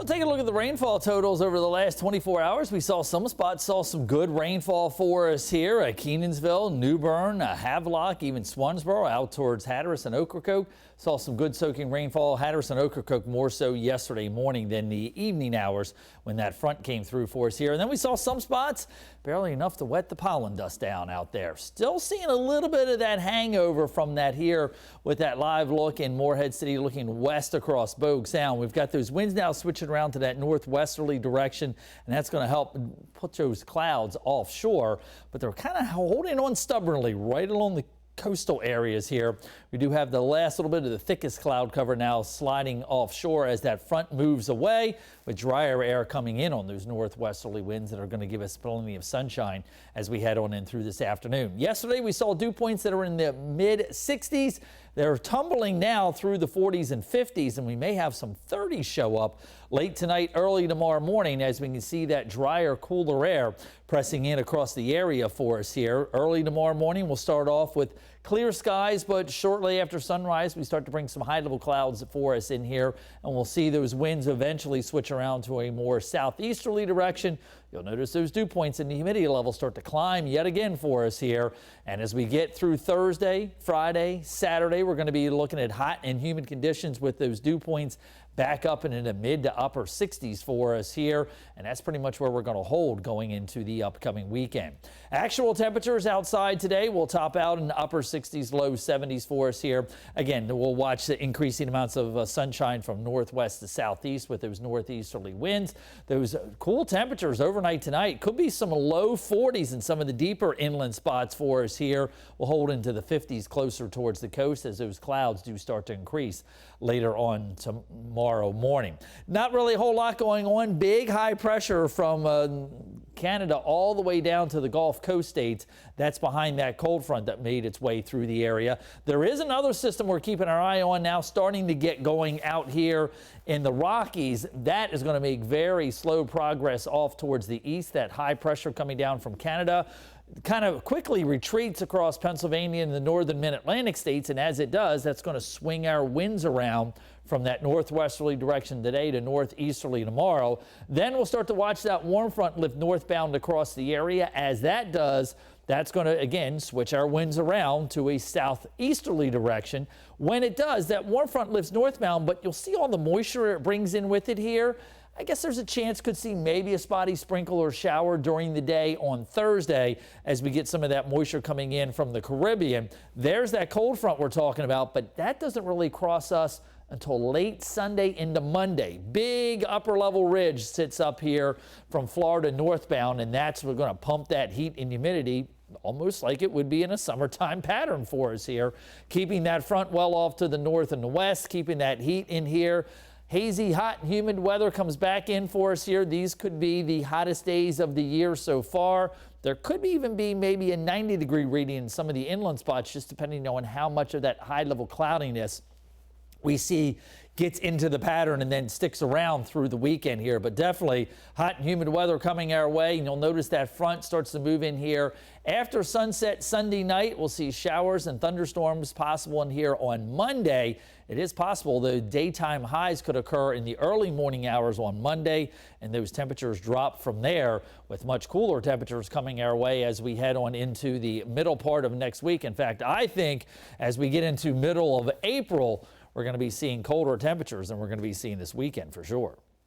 Well, take a look at the rainfall totals over the last 24 hours. We saw some spots, saw some good rainfall for us here at Kenansville, New Bern, Havelock, even Swansboro, out towards Hatteras and Ocracoke. Saw some good soaking rainfall. Hatteras and Ocracoke more so yesterday morning than the evening hours when that front came through for us here. And then we saw some spots, barely enough to wet the pollen dust down out there. Still seeing a little bit of that hangover from that here with that live look in Morehead City looking west across Bogue Sound. We've got those winds now switching around to that northwesterly direction, and that's going to help put those clouds offshore, but they're kind of holding on stubbornly right along the coastal areas here. We do have the last little bit of the thickest cloud cover now sliding offshore as that front moves away, with drier air coming in on those northwesterly winds that are going to give us plenty of sunshine as we head on in through this afternoon. Yesterday we saw dew points that are in the mid 60s. They're tumbling now through the 40s and 50s, and we may have some 30s show up late tonight, early tomorrow morning, as we can see that drier, cooler air pressing in across the area for us here. Early tomorrow morning, we'll start off with clear skies, but shortly after sunrise, we start to bring some high-level clouds for us in here, and we'll see those winds eventually switch around to a more southeasterly direction. You'll notice those dew points and the humidity levels start to climb yet again for us here. And as we get through Thursday, Friday, Saturday, we're going to be looking at hot and humid conditions with those dew points back up into the mid to upper 60s for us here. And that's pretty much where we're going to hold going into the upcoming weekend. Actual temperatures outside today will top out in the upper 60s, low 70s for us here. Again, we'll watch the increasing amounts of sunshine from northwest to southeast with those northeasterly winds. Those cool temperatures overnight tonight could be some low 40s in some of the deeper inland spots for us here. We'll hold into the 50s closer towards the coast as those clouds do start to increase later on tomorrow morning. Not really a whole lot going on. Big high pressure from Canada all the way down to the Gulf Coast states. That's behind that cold front that made its way through the area. There is another system we're keeping our eye on now, starting to get going out here in the Rockies. That is going to make very slow progress off towards the east. That high pressure coming down from Canada kind of quickly retreats across Pennsylvania and the northern mid-Atlantic states, and as it does, that's going to swing our winds around from that northwesterly direction today to northeasterly tomorrow. Then we'll start to watch that warm front lift northbound across the area. As that does, that's going to again switch our winds around to a southeasterly direction. When it does, that warm front lifts northbound, but you'll see all the moisture it brings in with it here. I guess there's a chance could see maybe a spotty sprinkle or shower during the day on Thursday as we get some of that moisture coming in from the Caribbean. There's that cold front we're talking about, but that doesn't really cross us until late Sunday into Monday. Big upper level ridge sits up here from Florida northbound, and that's what's going to pump that heat and humidity almost like it would be in a summertime pattern for us here, keeping that front well off to the north and the west, keeping that heat in here. Hazy, hot, and humid weather comes back in for us here. These could be the hottest days of the year so far. There could even be maybe a 90-degree reading in some of the inland spots, just depending on how much of that high-level cloudiness we see gets into the pattern and then sticks around through the weekend here. But definitely hot and humid weather coming our way. And you'll notice that front starts to move in here after sunset Sunday night. We'll see showers and thunderstorms possible in here on Monday. It is possible the daytime highs could occur in the early morning hours on Monday, and those temperatures drop from there with much cooler temperatures coming our way as we head on into the middle part of next week. In fact, I think as we get into middle of April, we're going to be seeing colder temperatures than we're going to be seeing this weekend for sure.